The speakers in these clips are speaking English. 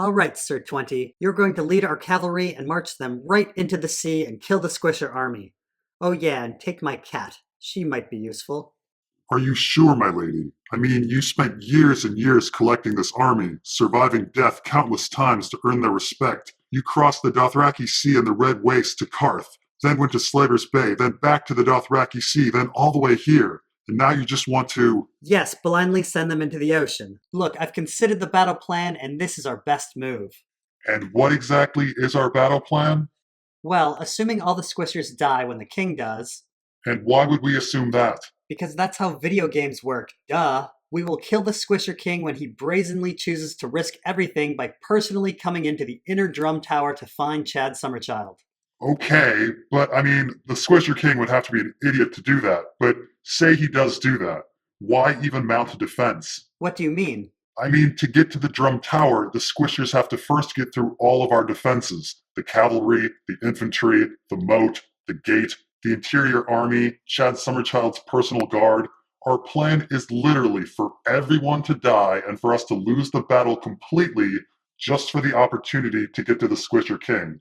All right, Sir 20, you're going to lead our cavalry and march them right into the sea and kill the Squisher army. Oh yeah, and take my cat. She might be useful. Are you sure, my lady? I mean, you spent years and years collecting this army, surviving death countless times to earn their respect. You crossed the Dothraki Sea and the Red Waste to Karth, then went to Slaver's Bay, then back to the Dothraki Sea, then all the way here. And now you just want to... Yes, blindly send them into the ocean. Look, I've considered the battle plan, and this is our best move. And what exactly is our battle plan? Well, assuming all the Squishers die when the king does, And why would we assume that? because that's how video games work, duh. We will kill the Squisher King when he brazenly chooses to risk everything by personally coming into the inner drum tower to find Chad Summerchild. Okay, but I mean, the Squisher King would have to be an idiot to do that. But say he does do that. Why even mount a defense? What do you mean? I mean, to get to the drum tower, the Squishers have to first get through all of our defenses. The cavalry, the infantry, the moat, the gate, the interior army, Chad Summerchild's personal guard. Our plan is literally for everyone to die and for us to lose the battle completely just for the opportunity to get to the Squisher King.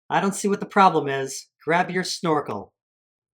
I don't see what the problem is. Grab your snorkel.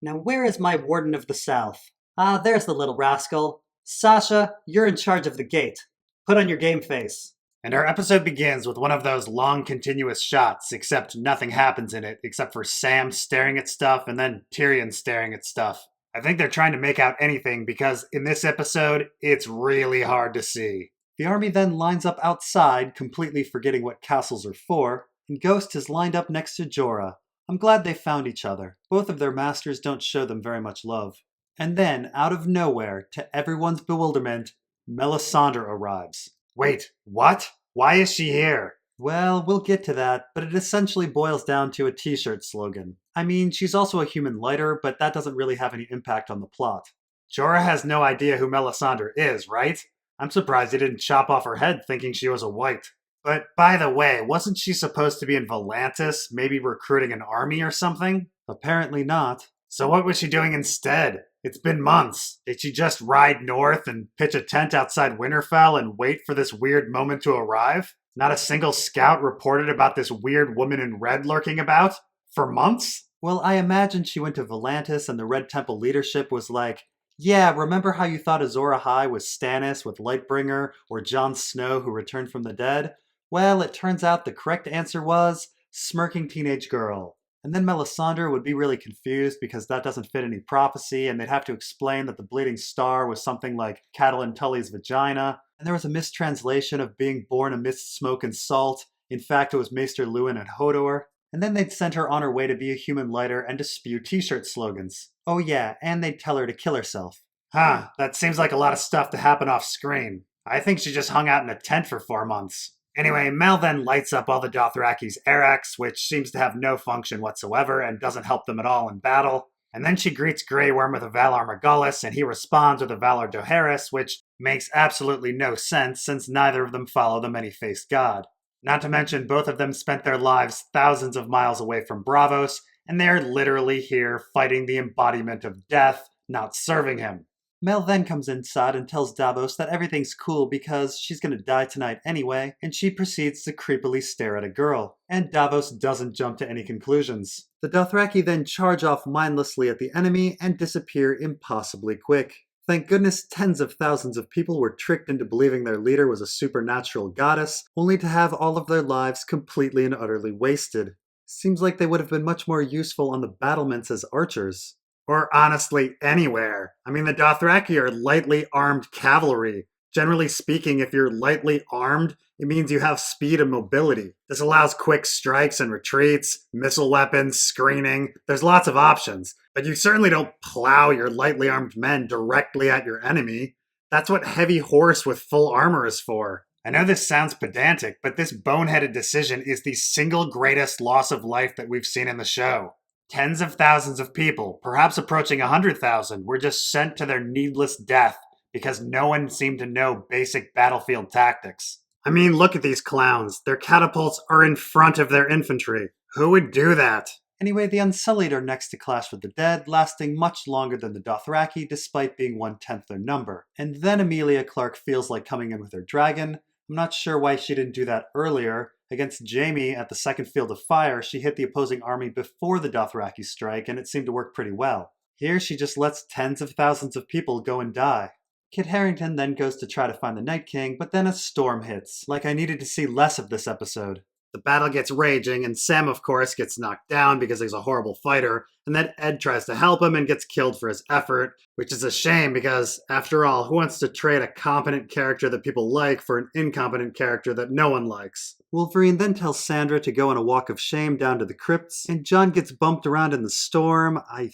Now, where is my Warden of the South? Ah, there's the little rascal. Sasha, you're in charge of the gate. Put on your game face. And our episode begins with one of those long continuous shots, except nothing happens in it, except for Sam staring at stuff and then Tyrion staring at stuff. I think they're trying to make out anything because in this episode, it's really hard to see. The army then lines up outside, completely forgetting what castles are for, and Ghost is lined up next to Jorah. I'm glad they found each other. Both of their masters don't show them very much love. And then, out of nowhere, to everyone's bewilderment, Melisandre arrives. Wait, what? Why is she here? Well, we'll get to that, but it essentially boils down to a t-shirt slogan. I mean, she's also a human lighter, but that doesn't really have any impact on the plot. Jorah has no idea who Melisandre is, right? I'm surprised he didn't chop off her head thinking she was a white. But by the way, wasn't she supposed to be in Volantis, maybe recruiting an army or something? Apparently not. So what was she doing instead? It's been months. Did she just ride north and pitch a tent outside Winterfell and wait for this weird moment to arrive? Not a single scout reported about this weird woman in red lurking about? For months? Well, I imagine she went to Volantis and the Red Temple leadership was like, yeah, remember how you thought Azor Ahai was Stannis with Lightbringer or Jon Snow who returned from the dead? Well, it turns out the correct answer was smirking teenage girl. And then Melisandre would be really confused because that doesn't fit any prophecy, and they'd have to explain that the bleeding star was something like Catelyn Tully's vagina, and there was a mistranslation of being born amidst smoke and salt. In fact, it was Maester Luwin and Hodor. And then they'd send her on her way to be a human lighter and to spew t-shirt slogans. Oh yeah, and they'd tell her to kill herself. Huh, that seems like a lot of stuff to happen off screen. I think she just hung out in a tent for 4 months. Anyway, Mel then lights up all the Dothraki's Arax, which seems to have no function whatsoever and doesn't help them at all in battle. And then she greets Grey Worm with a Valar Morghulis, and he responds with a Valar Dohaeris, which makes absolutely no sense since neither of them follow the many-faced god. Not to mention, both of them spent their lives thousands of miles away from Braavos, and they're literally here fighting the embodiment of death, not serving him. Mel then comes inside and tells Davos that everything's cool because she's gonna die tonight anyway, and she proceeds to creepily stare at a girl. And Davos doesn't jump to any conclusions. The Dothraki then charge off mindlessly at the enemy and disappear impossibly quick. Thank goodness tens of thousands of people were tricked into believing their leader was a supernatural goddess, only to have all of their lives completely and utterly wasted. Seems like they would have been much more useful on the battlements as archers. Or honestly, anywhere. I mean, the Dothraki are lightly armed cavalry. Generally speaking, if you're lightly armed, it means you have speed and mobility. This allows quick strikes and retreats, missile weapons, screening. There's lots of options. But you certainly don't plow your lightly armed men directly at your enemy. That's what heavy horse with full armor is for. I know this sounds pedantic, but this boneheaded decision is the single greatest loss of life that we've seen in the show. Tens of thousands of people, perhaps approaching 100,000, were just sent to their needless death because no one seemed to know basic battlefield tactics. I mean, look at these clowns. Their catapults are in front of their infantry. Who would do that? Anyway, the Unsullied are next to clash with the dead, lasting much longer than the Dothraki despite being 1/10 their number. And then Emilia Clarke feels like coming in with her dragon. I'm not sure why she didn't do that earlier. Against Jaime at the second field of fire, she hit the opposing army before the Dothraki strike, and it seemed to work pretty well. Here, she just lets tens of thousands of people go and die. Kit Harington then goes to try to find the Night King, but then a storm hits. Like I needed to see less of this episode. The battle gets raging, and Sam, of course, gets knocked down because he's a horrible fighter, and then Ed tries to help him and gets killed for his effort, which is a shame because, after all, who wants to trade a competent character that people like for an incompetent character that no one likes? Wolverine then tells Sandra to go on a walk of shame down to the crypts, and Jon gets bumped around in the storm. I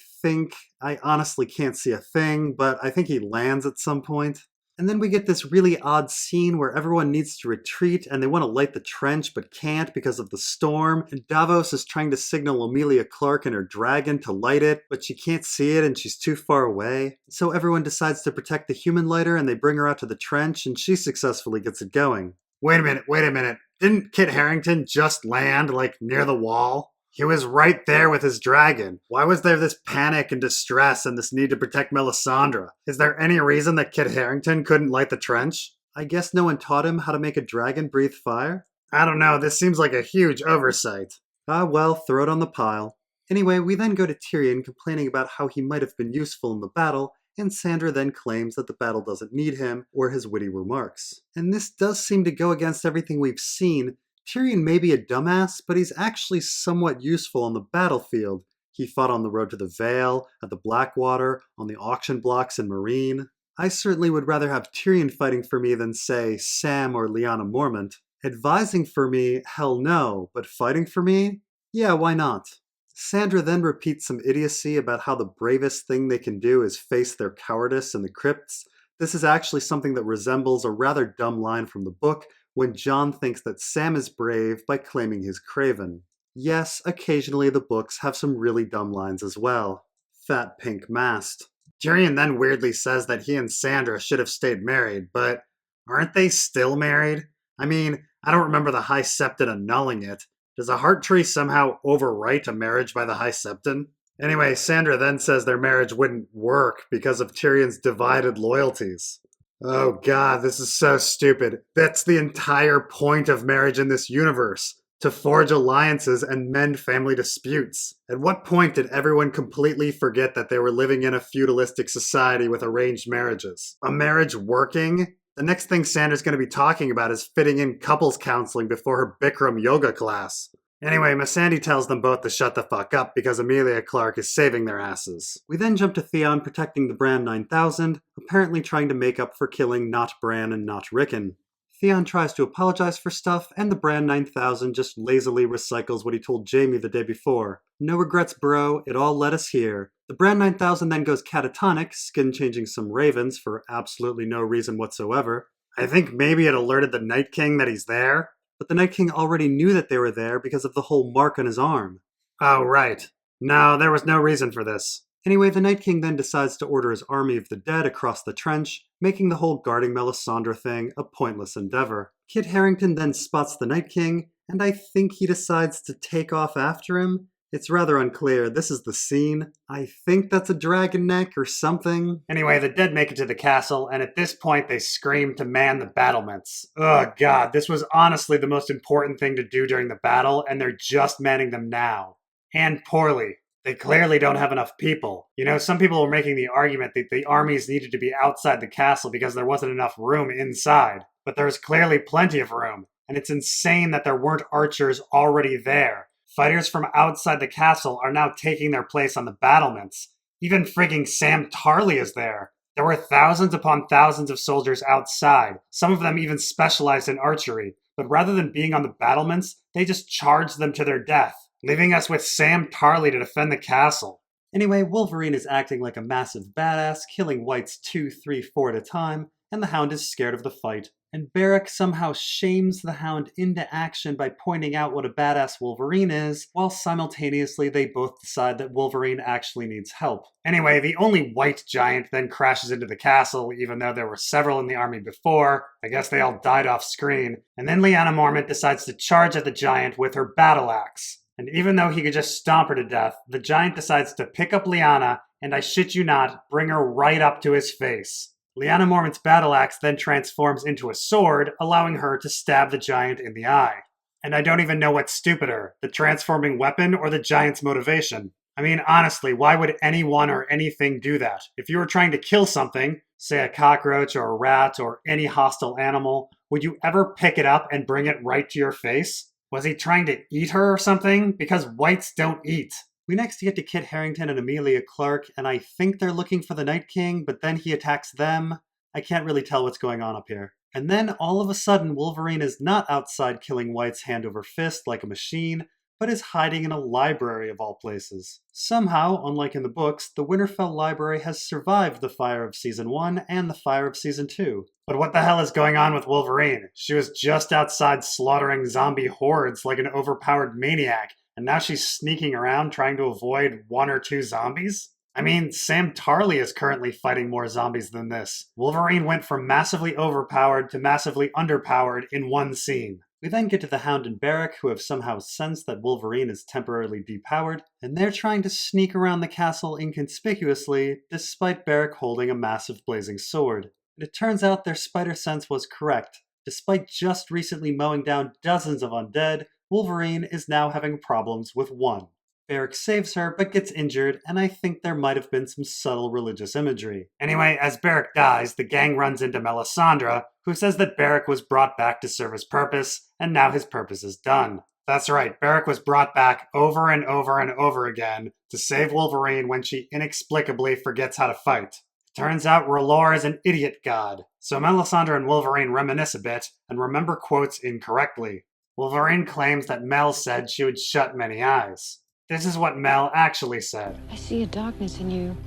honestly can't see a thing, but I think he lands at some point. And then we get this really odd scene where everyone needs to retreat and they want to light the trench but can't because of the storm. And Davos is trying to signal Emilia Clarke and her dragon to light it, but she can't see it and she's too far away. So everyone decides to protect the human lighter and they bring her out to the trench and she successfully gets it going. Wait a minute. Didn't Kit Harington just land, near the wall? He was right there with his dragon. Why was there this panic and distress and this need to protect Melisandre? Is there any reason that Kit Harington couldn't light the trench? I guess no one taught him how to make a dragon breathe fire? I don't know, this seems like a huge oversight. Ah well, throw it on the pile. Anyway, we then go to Tyrion complaining about how he might have been useful in the battle, and Sandra then claims that the battle doesn't need him or his witty remarks. And this does seem to go against everything we've seen. Tyrion may be a dumbass, but he's actually somewhat useful on the battlefield. He fought on the road to the Vale, at the Blackwater, on the auction blocks in Meereen. I certainly would rather have Tyrion fighting for me than, say, Sam or Lyanna Mormont. Advising for me, hell no, but fighting for me? Yeah, why not? Sandra then repeats some idiocy about how the bravest thing they can do is face their cowardice in the crypts. This is actually something that resembles a rather dumb line from the book, when Jon thinks that Sam is brave by claiming he's craven. Yes, occasionally the books have some really dumb lines as well. Fat pink mast. Tyrion then weirdly says that he and Sandra should have stayed married, but aren't they still married? I mean, I don't remember the High Septon annulling it. Does a heart tree somehow overwrite a marriage by the High Septon? Anyway, Sandra then says their marriage wouldn't work because of Tyrion's divided loyalties. Oh god, this is so stupid. That's the entire point of marriage in this universe. To forge alliances and mend family disputes. At what point did everyone completely forget that they were living in a feudalistic society with arranged marriages? A marriage working? The next thing Sandra's going to be talking about is fitting in couples counseling before her Bikram yoga class. Anyway, Missandei tells them both to shut the fuck up because Emilia Clarke is saving their asses. We then jump to Theon protecting the Bran 9000, apparently trying to make up for killing not Bran and not Rickon. Theon tries to apologize for stuff, and the Bran 9000 just lazily recycles what he told Jaime the day before. No regrets, bro, it all led us here. The Bran 9000 then goes catatonic, skin-changing some ravens for absolutely no reason whatsoever. I think maybe it alerted the Night King that he's there. But the Night King already knew that they were there because of the whole mark on his arm. Oh, right. No, there was no reason for this. Anyway, the Night King then decides to order his army of the dead across the trench, making the whole guarding Melisandre thing a pointless endeavor. Kit Harington then spots the Night King, and I think he decides to take off after him. It's rather unclear. This is the scene. I think that's a dragon neck or something. Anyway, the dead make it to the castle, and at this point they scream to man the battlements. Oh god, this was honestly the most important thing to do during the battle, and they're just manning them now. And poorly. They clearly don't have enough people. You know, some people were making the argument that the armies needed to be outside the castle because there wasn't enough room inside. But there's clearly plenty of room, and it's insane that there weren't archers already there. Fighters from outside the castle are now taking their place on the battlements. Even frigging Sam Tarly is there. There were thousands upon thousands of soldiers outside, some of them even specialized in archery, but rather than being on the battlements, they just charged them to their death, leaving us with Sam Tarly to defend the castle. Anyway, Wolverine is acting like a massive badass, killing whites 2, 3, 4 at a time, and the Hound is scared of the fight. And Beric somehow shames the Hound into action by pointing out what a badass Wolverine is, while simultaneously they both decide that Wolverine actually needs help. Anyway, the only white giant then crashes into the castle, even though there were several in the army before. I guess they all died off screen. And then Lyanna Mormont decides to charge at the giant with her battle axe. And even though he could just stomp her to death, the giant decides to pick up Lyanna, and I shit you not, bring her right up to his face. Lyanna Mormont's battle axe then transforms into a sword, allowing her to stab the giant in the eye. And I don't even know what's stupider, the transforming weapon or the giant's motivation. I mean, honestly, why would anyone or anything do that? If you were trying to kill something, say a cockroach or a rat or any hostile animal, would you ever pick it up and bring it right to your face? Was he trying to eat her or something? Because whites don't eat. We next get to Kit Harington and Emilia Clarke, and I think they're looking for the Night King, but then he attacks them. I can't really tell what's going on up here. And then all of a sudden, Wolverine is not outside killing White's hand over fist like a machine, but is hiding in a library of all places. Somehow, unlike in the books, the Winterfell Library has survived the fire of Season 1 and the fire of Season 2. But what the hell is going on with Wolverine? She was just outside slaughtering zombie hordes like an overpowered maniac, and now she's sneaking around trying to avoid 1 or 2 zombies? I mean, Sam Tarly is currently fighting more zombies than this. Wolverine went from massively overpowered to massively underpowered in one scene. We then get to the Hound and Barrack, who have somehow sensed that Wolverine is temporarily depowered, and they're trying to sneak around the castle inconspicuously, despite Barrack holding a massive blazing sword. And it turns out their spider sense was correct. Despite just recently mowing down dozens of undead, Wolverine is now having problems with one. Barrack saves her, but gets injured, and I think there might have been some subtle religious imagery. Anyway, as Barrack dies, the gang runs into Melisandre, who says that Barrack was brought back to serve his purpose, and now his purpose is done. That's right, Barrack was brought back over and over and over again to save Wolverine when she inexplicably forgets how to fight. Turns out R'hllor is an idiot god, so Melisandre and Wolverine reminisce a bit and remember quotes incorrectly. Wolverine claims that Mel said she would shut many eyes. This is what Mel actually said. I see a darkness in you.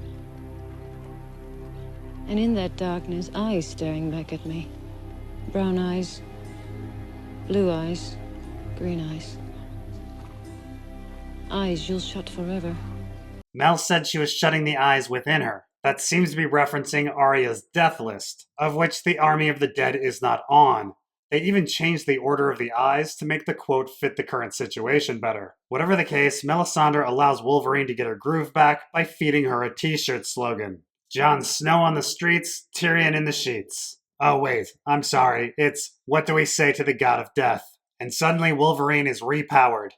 And in that darkness, eyes staring back at me. Brown eyes, blue eyes, green eyes. Eyes you'll shut forever. Mel said she was shutting the eyes within her. That seems to be referencing Arya's death list, of which the Army of the Dead is not on. They even changed the order of the eyes to make the quote fit the current situation better. Whatever the case, Melisandre allows Wolverine to get her groove back by feeding her a t-shirt slogan. Jon Snow on the streets, Tyrion in the sheets. Oh wait, I'm sorry, it's what do we say to the god of death? And suddenly Wolverine is repowered.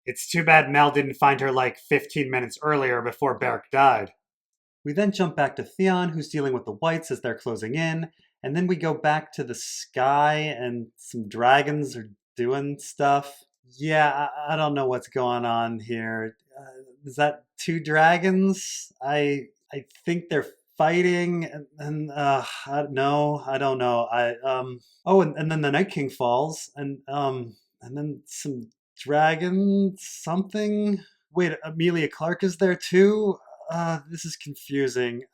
It's too bad Mel didn't find her like 15 minutes earlier before Barrack died. We then jump back to Theon, who's dealing with the Whites as they're closing in, and then we go back to the sky and some dragons are doing stuff. Yeah, I don't know what's going on here. Is that 2 dragons? I think they're fighting, and no, I don't know. Oh, and then the Night King falls, and then some dragon something. Wait, Emilia Clarke is there too. This is confusing.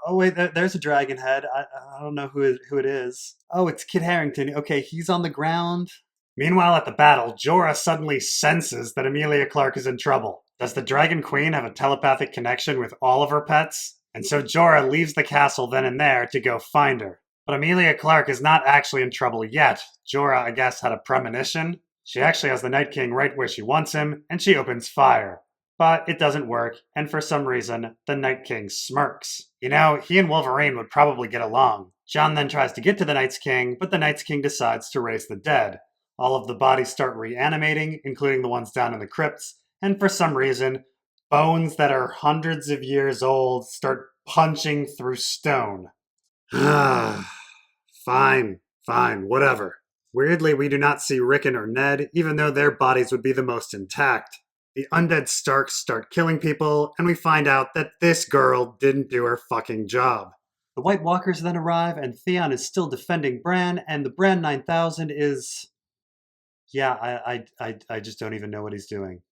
Oh wait, there's a dragon head. I don't know who it is. Oh, it's Kit Harington. Okay, he's on the ground. Meanwhile, at the battle, Jorah suddenly senses that Emilia Clarke is in trouble. Does the Dragon Queen have a telepathic connection with all of her pets? And so Jorah leaves the castle then and there to go find her. But Emilia Clarke is not actually in trouble yet. Jorah, I guess, had a premonition. She actually has the Night King right where she wants him, and she opens fire. But it doesn't work, and for some reason, the Night King smirks. You know, he and Wolverine would probably get along. Jon then tries to get to the Night King, but the Night King decides to raise the dead. All of the bodies start reanimating, including the ones down in the crypts, and for some reason, bones that are hundreds of years old start punching through stone. Fine, whatever. Weirdly, we do not see Rickon or Ned, even though their bodies would be the most intact. The undead Starks start killing people, and we find out that this girl didn't do her fucking job. The White Walkers then arrive, and Theon is still defending Bran, and the Bran 9000 is... Yeah, I just don't even know what he's doing.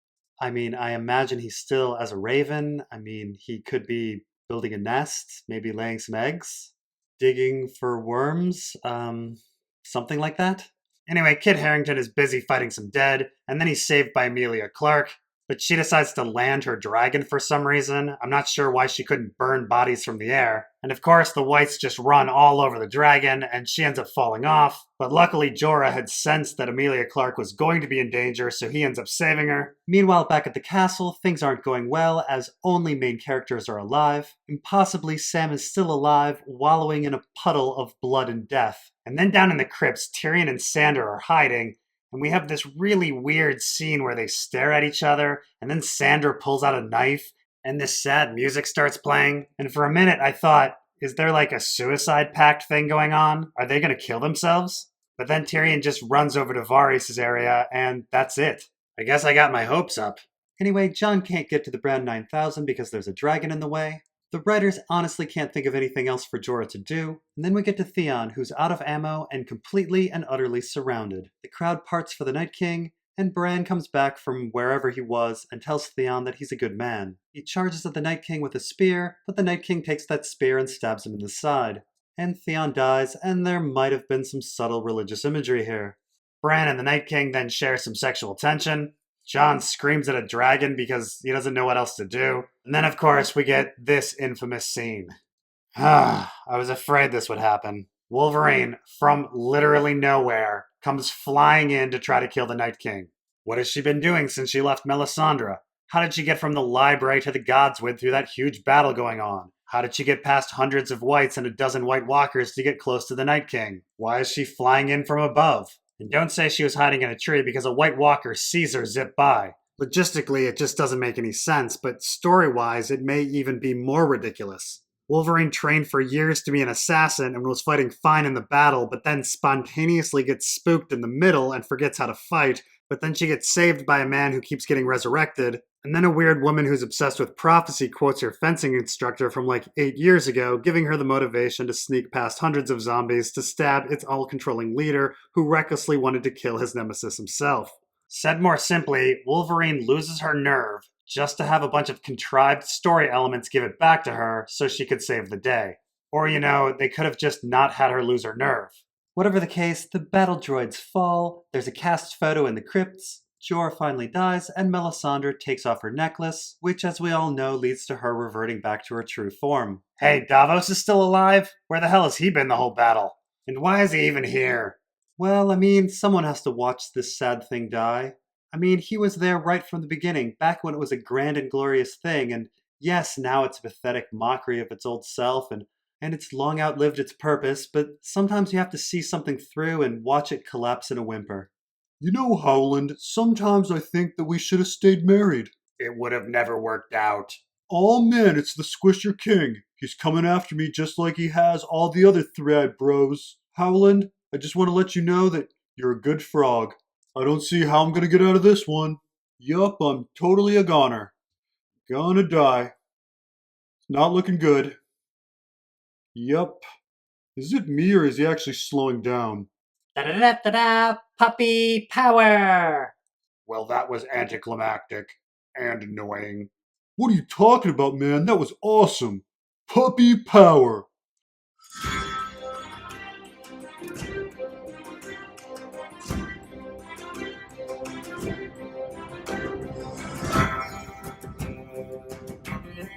I mean, I imagine he's still as a raven. I mean, he could be building a nest, maybe laying some eggs, digging for worms, something like that. Anyway, Kit Harington is busy fighting some dead, and then he's saved by Emilia Clarke. but she decides to land her dragon for some reason. I'm not sure why she couldn't burn bodies from the air. And of course, the Weiss just run all over the dragon, and she ends up falling off. But luckily, Jorah had sensed that Emilia Clarke was going to be in danger, so he ends up saving her. Meanwhile, back at the castle, things aren't going well as only main characters are alive. Impossibly, Sam is still alive, wallowing in a puddle of blood and death. And then down in the crypts, Tyrion and Sandor are hiding, and we have this really weird scene where they stare at each other, and then Sandor pulls out a knife, and this sad music starts playing. And for a minute, I thought, is there like a suicide pact thing going on? Are they going to kill themselves? But then Tyrion just runs over to Varys' area, and that's it. I guess I got my hopes up. Anyway, Jon can't get to the Brown 9000 because there's a dragon in the way. The writers honestly can't think of anything else for Jorah to do, and then we get to Theon, who's out of ammo and completely and utterly surrounded. The crowd parts for the Night King, and Bran comes back from wherever he was and tells Theon that he's a good man. He charges at the Night King with a spear, but the Night King takes that spear and stabs him in the side. And Theon dies, and there might have been some subtle religious imagery here. Bran and the Night King then share some sexual tension. Jon screams at a dragon because he doesn't know what else to do. And then, of course, we get this infamous scene. I was afraid this would happen. Wolverine, from literally nowhere, comes flying in to try to kill the Night King. What has she been doing since she left Melisandre? How did she get from the library to the Godswood through that huge battle going on? How did she get past hundreds of whites and a dozen White Walkers to get close to the Night King? Why is she flying in from above? And don't say she was hiding in a tree because a White Walker sees her zip by. Logistically, it just doesn't make any sense, but story-wise, it may even be more ridiculous. Wolverine trained for years to be an assassin and was fighting fine in the battle, but then spontaneously gets spooked in the middle and forgets how to fight, but then she gets saved by a man who keeps getting resurrected, and then a weird woman who's obsessed with prophecy quotes her fencing instructor from like 8 years ago, giving her the motivation to sneak past hundreds of zombies to stab its all-controlling leader who recklessly wanted to kill his nemesis himself. Said more simply, Wolverine loses her nerve just to have a bunch of contrived story elements give it back to her so she could save the day. Or, they could have just not had her lose her nerve. Whatever the case, the battle droids fall, there's a cast photo in the crypts, Jorah finally dies, and Melisandre takes off her necklace, which as we all know leads to her reverting back to her true form. Hey, Davos is still alive? Where the hell has he been the whole battle? And why is he even here? Well, someone has to watch this sad thing die. He was there right from the beginning, back when it was a grand and glorious thing, and yes, now it's a pathetic mockery of its old self, and it's long outlived its purpose, but sometimes you have to see something through and watch it collapse in a whimper. You know, Howland, sometimes I think that we should have stayed married. It would have never worked out. Oh man, it's the Squisher King. He's coming after me just like he has all the other three-eyed bros. Howland, I just want to let you know that you're a good frog. I don't see how I'm gonna get out of this one. Yup, I'm totally a goner. Gonna die. Not looking good. Yup. Is it me or is he actually slowing down? Da-da-da-da-da! Puppy power! Well, that was anticlimactic and annoying. What are you talking about, man? That was awesome. Puppy power.